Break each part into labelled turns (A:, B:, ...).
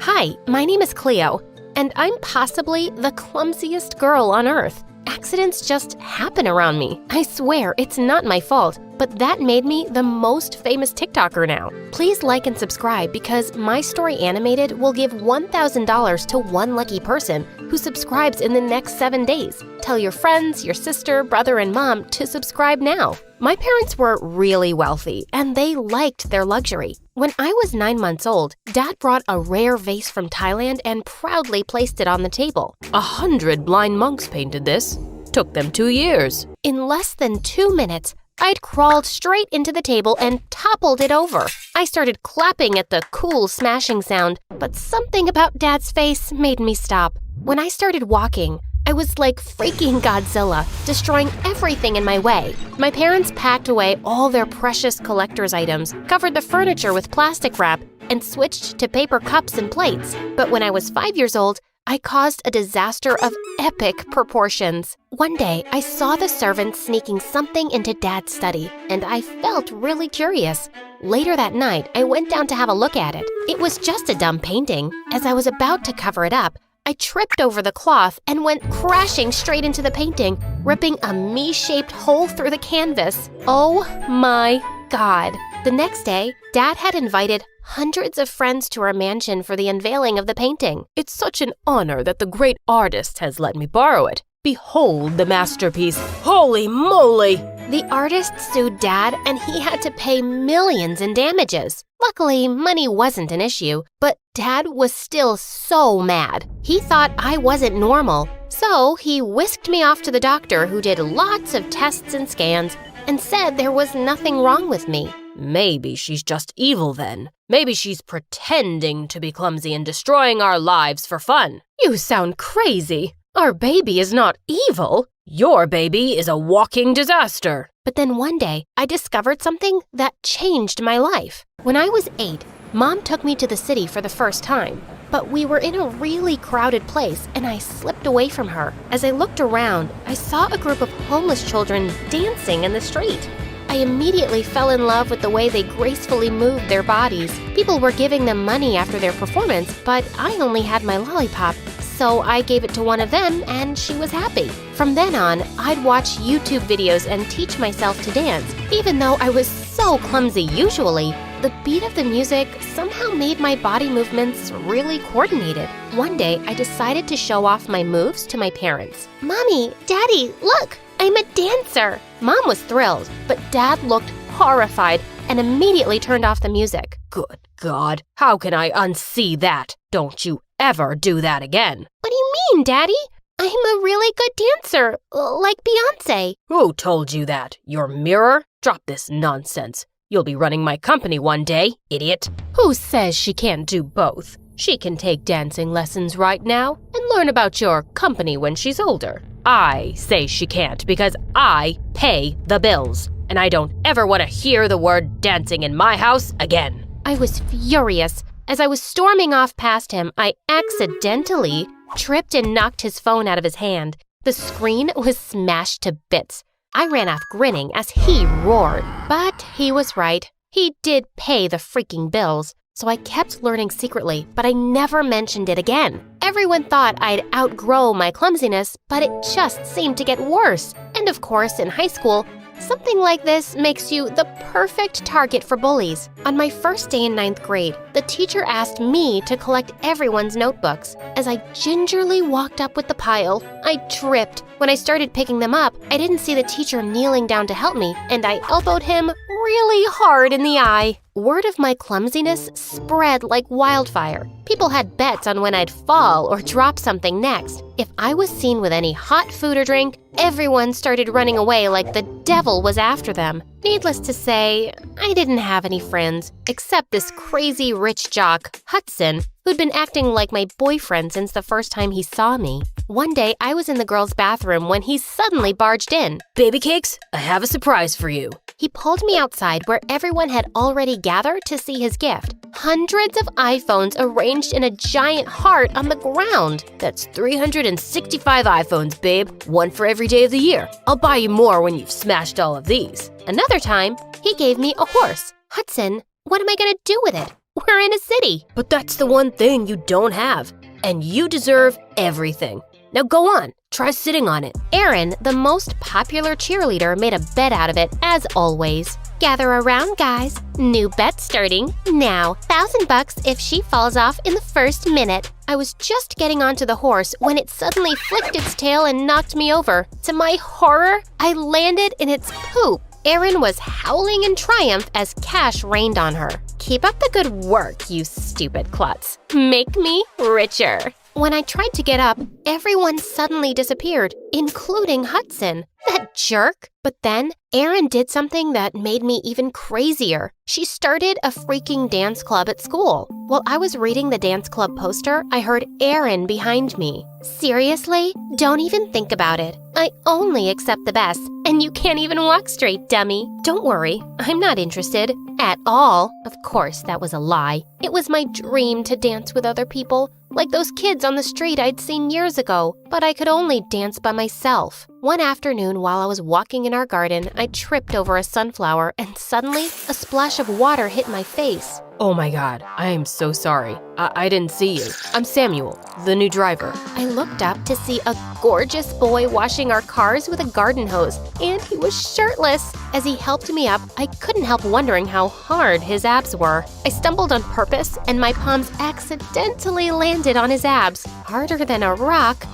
A: Hi, my name is Cleo, and I'm possibly the clumsiest girl on earth. Accidents just happen around me. I swear, it's not my fault, but that made me the most famous TikToker now. Please like and subscribe because My Story Animated will give $1,000 to one lucky person who subscribes in the next 7 days. Tell your friends, your sister, brother, and mom to subscribe now. My parents were really wealthy, and they liked their luxury. When I was 9 months old, Dad brought a rare vase from Thailand and proudly placed it on the table.
B: 100 blind monks painted this. Took them 2 years.
A: In less than 2 minutes, I'd crawled straight into the table and toppled it over. I started clapping at the cool smashing sound, but something about Dad's face made me stop. When I started walking, I was like freaking Godzilla, destroying everything in my way. My parents packed away all their precious collector's items, covered the furniture with plastic wrap, and switched to paper cups and plates. But when I was 5 years old, I caused a disaster of epic proportions. One day, I saw the servants sneaking something into Dad's study, and I felt really curious. Later that night, I went down to have a look at it. It was just a dumb painting. As I was about to cover it up, I tripped over the cloth and went crashing straight into the painting, ripping a me-shaped hole through the canvas. Oh my God. The next day, Dad had invited hundreds of friends to our mansion for the unveiling of the painting.
B: It's such an honor that the great artist has let me borrow it. Behold the masterpiece. Holy moly!
A: The artist sued Dad, and he had to pay millions in damages. Luckily, money wasn't an issue, but Dad was still so mad. He thought I wasn't normal, so he whisked me off to the doctor who did lots of tests and scans and said there was nothing wrong with me.
B: Maybe she's just evil then. Maybe she's pretending to be clumsy and destroying our lives for fun.
A: You sound crazy. Our baby is not evil.
B: Your baby is a walking disaster.
A: But then one day, I discovered something that changed my life. When I was 8, Mom took me to the city for the first time. But we were in a really crowded place, and I slipped away from her. As I looked around, I saw a group of homeless children dancing in the street. I immediately fell in love with the way they gracefully moved their bodies. People were giving them money after their performance, but I only had my lollipop. So I gave it to one of them, and she was happy. From then on, I'd watch YouTube videos and teach myself to dance. Even though I was so clumsy usually, the beat of the music somehow made my body movements really coordinated. One day, I decided to show off my moves to my parents. Mommy, Daddy, look, I'm a dancer. Mom was thrilled, but Dad looked horrified and immediately turned off the music.
B: Good God, how can I unsee that? Don't you ever do that again.
A: What do you mean, Daddy? I'm a really good dancer, like Beyoncé.
B: Who told you that? Your mirror? Drop this nonsense. You'll be running my company one day, idiot.
A: Who says she can't do both? She can take dancing lessons right now and learn about your company when she's older.
B: I say she can't because I pay the bills, and I don't ever want to hear the word dancing in my house again.
A: I was furious. As I was storming off past him, I accidentally tripped and knocked his phone out of his hand. The screen was smashed to bits. I ran off grinning as he roared. But he was right. He did pay the freaking bills. So I kept learning secretly, but I never mentioned it again. Everyone thought I'd outgrow my clumsiness, but it just seemed to get worse. And of course, in high school, something like this makes you the perfect target for bullies. On my first day in 9th grade, the teacher asked me to collect everyone's notebooks. As I gingerly walked up with the pile, I tripped. When I started picking them up, I didn't see the teacher kneeling down to help me, and I elbowed him really hard in the eye. Word of my clumsiness spread like wildfire. People had bets on when I'd fall or drop something next. If I was seen with any hot food or drink, everyone started running away like the devil was after them. Needless to say, I didn't have any friends, except this crazy rich jock, Hudson, who'd been acting like my boyfriend since the first time he saw me. One day, I was in the girls' bathroom when he suddenly barged in.
B: Baby cakes, I have a surprise for you.
A: He pulled me outside where everyone had already gathered to see his gift. Hundreds of iPhones arranged in a giant heart on the ground.
B: That's 365 iPhones, babe. One for every day of the year. I'll buy you more when you've smashed all of these.
A: Another time, he gave me a horse. Hudson, what am I gonna do with it? We're in a city.
B: But that's the one thing you don't have. And you deserve everything. Now go on, try sitting on it.
A: Erin, the most popular cheerleader, made a bet out of it, as always. Gather around, guys. New bet starting now. $1,000 if she falls off in the first minute. I was just getting onto the horse when it suddenly flicked its tail and knocked me over. To my horror, I landed in its poop. Erin was howling in triumph as cash rained on her. Keep up the good work, you stupid klutz. Make me richer. When I tried to get up, everyone suddenly disappeared, including Hudson. That jerk. But then, Erin did something that made me even crazier. She started a freaking dance club at school. While I was reading the dance club poster, I heard Erin behind me. Seriously? Don't even think about it. I only accept the best, and you can't even walk straight, dummy. Don't worry, I'm not interested. At all. Of course, that was a lie. It was my dream to dance with other people, like those kids on the street I'd seen years ago, but I could only dance by myself. One afternoon while I was walking in our garden, I tripped over a sunflower and suddenly a splash of water hit my face.
B: Oh my God, I am so sorry. I didn't see you. I'm Samuel, the new driver.
A: I looked up to see a gorgeous boy washing our cars with a garden hose, and he was shirtless. As he helped me up, I couldn't help wondering how hard his abs were. I stumbled on purpose, and my palms accidentally landed on his abs, harder than a rock.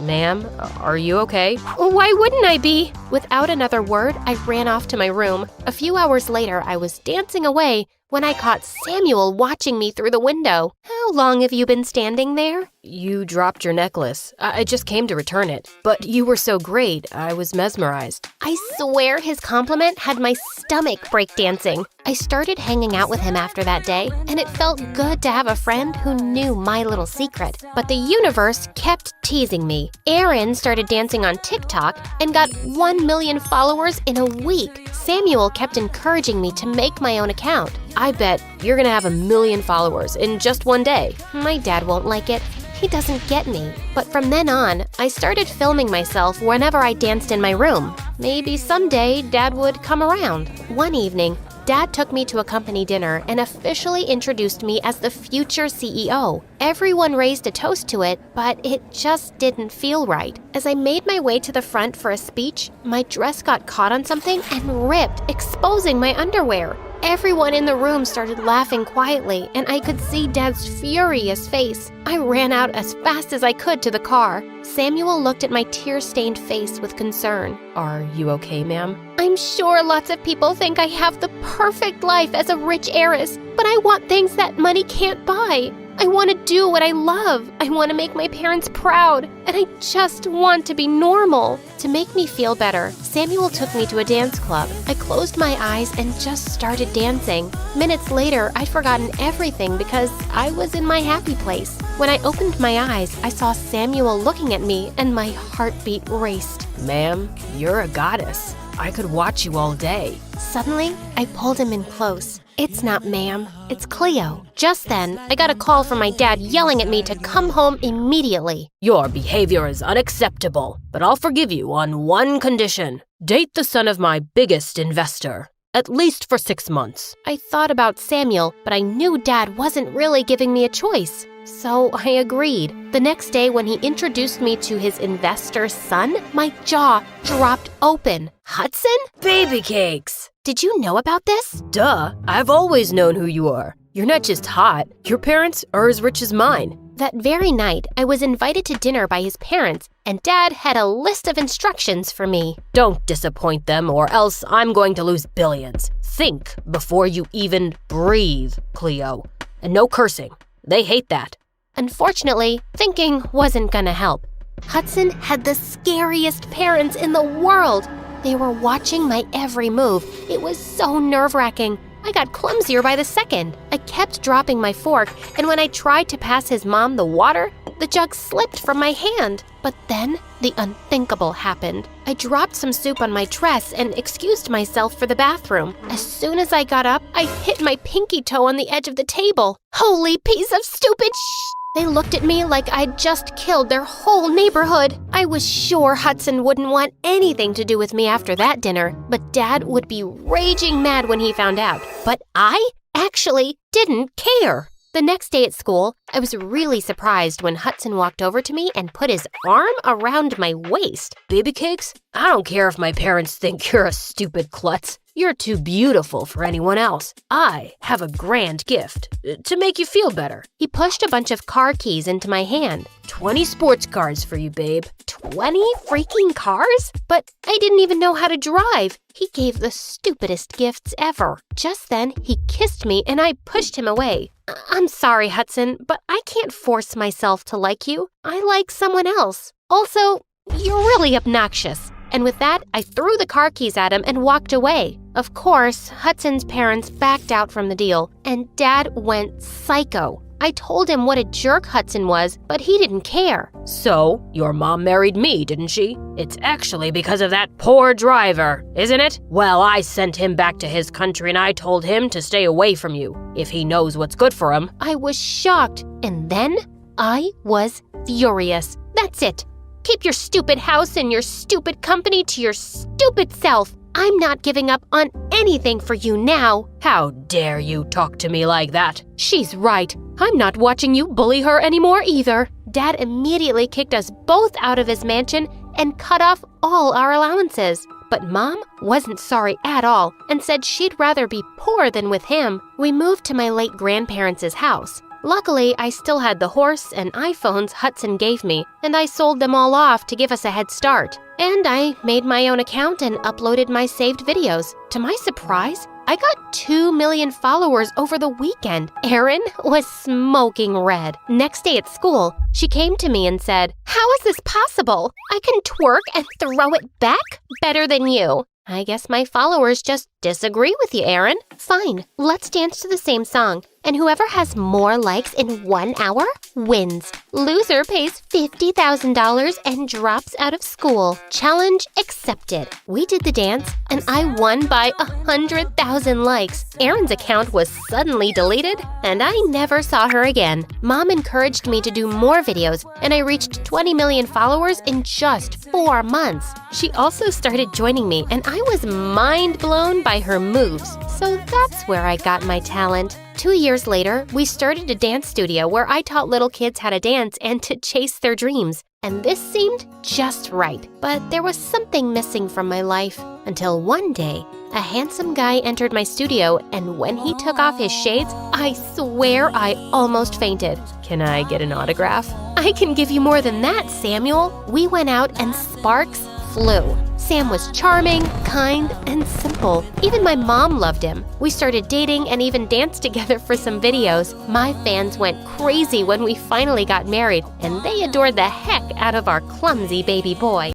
B: Ma'am, are you okay?
A: Why wouldn't I be? Without another word, I ran off to my room. A few hours later, I was dancing away when I caught Samuel watching me through the window. How long have you been standing there?
B: You dropped your necklace. I just came to return it. But you were so great, I was mesmerized.
A: I swear his compliment had my stomach breakdancing. I started hanging out with him after that day, and it felt good to have a friend who knew my little secret. But the universe kept teasing me. Erin started dancing on TikTok and got 1 million followers in a week. Samuel kept encouraging me to make my own account.
B: I bet you're gonna have 1 million followers in just one day.
A: My dad won't like it. He doesn't get me. But from then on, I started filming myself whenever I danced in my room. Maybe someday Dad would come around. One evening, Dad took me to a company dinner and officially introduced me as the future CEO. Everyone raised a toast to it, but it just didn't feel right. As I made my way to the front for a speech, my dress got caught on something and ripped, exposing my underwear. Everyone in the room started laughing quietly, and I could see Dad's furious face. I ran out as fast as I could to the car. Samuel looked at my tear-stained face with concern.
B: Are you okay, ma'am?
A: I'm sure lots of people think I have the perfect life as a rich heiress, but I want things that money can't buy. I want to do what I love. I want to make my parents proud. And I just want to be normal. To make me feel better, Samuel took me to a dance club. I closed my eyes and just started dancing. Minutes later, I'd forgotten everything because I was in my happy place. When I opened my eyes, I saw Samuel looking at me and my heartbeat raced.
B: Ma'am, you're a goddess. I could watch you all day.
A: Suddenly, I pulled him in close. It's not ma'am, it's Cleo. Just then, I got a call from my dad yelling at me to come home immediately.
B: Your behavior is unacceptable, but I'll forgive you on one condition. Date the son of my biggest investor, at least for 6 months.
A: I thought about Samuel, but I knew Dad wasn't really giving me a choice. So I agreed. The next day when he introduced me to his investor's son, my jaw dropped open. Hudson?
B: Baby cakes!
A: Did you know about this?
B: Duh, I've always known who you are. You're not just hot, your parents are as rich as mine.
A: That very night, I was invited to dinner by his parents, and Dad had a list of instructions for me.
B: Don't disappoint them or else I'm going to lose billions. Think before you even breathe, Cleo. And no cursing. They hate that.
A: Unfortunately, thinking wasn't gonna help. Hudson had the scariest parents in the world. They were watching my every move. It was so nerve-wracking. I got clumsier by the second. I kept dropping my fork, and when I tried to pass his mom the water, the jug slipped from my hand. But then, the unthinkable happened. I dropped some soup on my dress and excused myself for the bathroom. As soon as I got up, I hit my pinky toe on the edge of the table. Holy piece of stupid sh! They looked at me like I'd just killed their whole neighborhood. I was sure Hudson wouldn't want anything to do with me after that dinner, but Dad would be raging mad when he found out. But I actually didn't care. The next day at school, I was really surprised when Hudson walked over to me and put his arm around my waist.
B: Baby cakes? I don't care if my parents think you're a stupid klutz. You're too beautiful for anyone else. I have a grand gift to make you feel better.
A: He pushed a bunch of car keys into my hand.
B: 20 sports cars for you, babe.
A: 20 freaking cars? But I didn't even know how to drive. He gave the stupidest gifts ever. Just then, he kissed me and I pushed him away. I'm sorry, Hudson, but I can't force myself to like you. I like someone else. Also, you're really obnoxious. And with that, I threw the car keys at him and walked away. Of course, Hudson's parents backed out from the deal, and Dad went psycho. I told him what a jerk Hudson was, but he didn't care.
B: So, your mom married me, didn't she? It's actually because of that poor driver, isn't it? Well, I sent him back to his country and I told him to stay away from you, if he knows what's good for him.
A: I was shocked, and then I was furious. That's it. Keep your stupid house and your stupid company to your stupid self. I'm not giving up on anything for you now.
B: How dare you talk to me like that?
A: She's right. I'm not watching you bully her anymore either. Dad immediately kicked us both out of his mansion and cut off all our allowances. But Mom wasn't sorry at all and said she'd rather be poor than with him. We moved to my late grandparents' house. Luckily, I still had the horse and iPhones Hudson gave me, and I sold them all off to give us a head start. And I made my own account and uploaded my saved videos. To my surprise, I got 2 million followers over the weekend. Erin was smoking red. Next day at school, she came to me and said, "How is this possible? I can twerk and throw it back better than you." I guess my followers just disagree with you, Erin. Fine, let's dance to the same song. And whoever has more likes in 1 hour wins. Loser pays $50,000 and drops out of school. Challenge accepted. We did the dance, and I won by 100,000 likes. Erin's account was suddenly deleted, and I never saw her again. Mom encouraged me to do more videos, and I reached 20 million followers in just 4 months. She also started joining me, and I was mind blown by her moves. So that's where I got my talent. 2 years later, we started a dance studio where I taught little kids how to dance and to chase their dreams. And this seemed just right. But there was something missing from my life. Until one day, a handsome guy entered my studio, and when he took off his shades, I swear I almost fainted.
B: Can I get an autograph?
A: I can give you more than that, Samuel. We went out and sparks flew. Sam was charming, kind, and simple. Even my mom loved him. We started dating and even danced together for some videos. My fans went crazy when we finally got married, and they adored the heck out of our clumsy baby boy.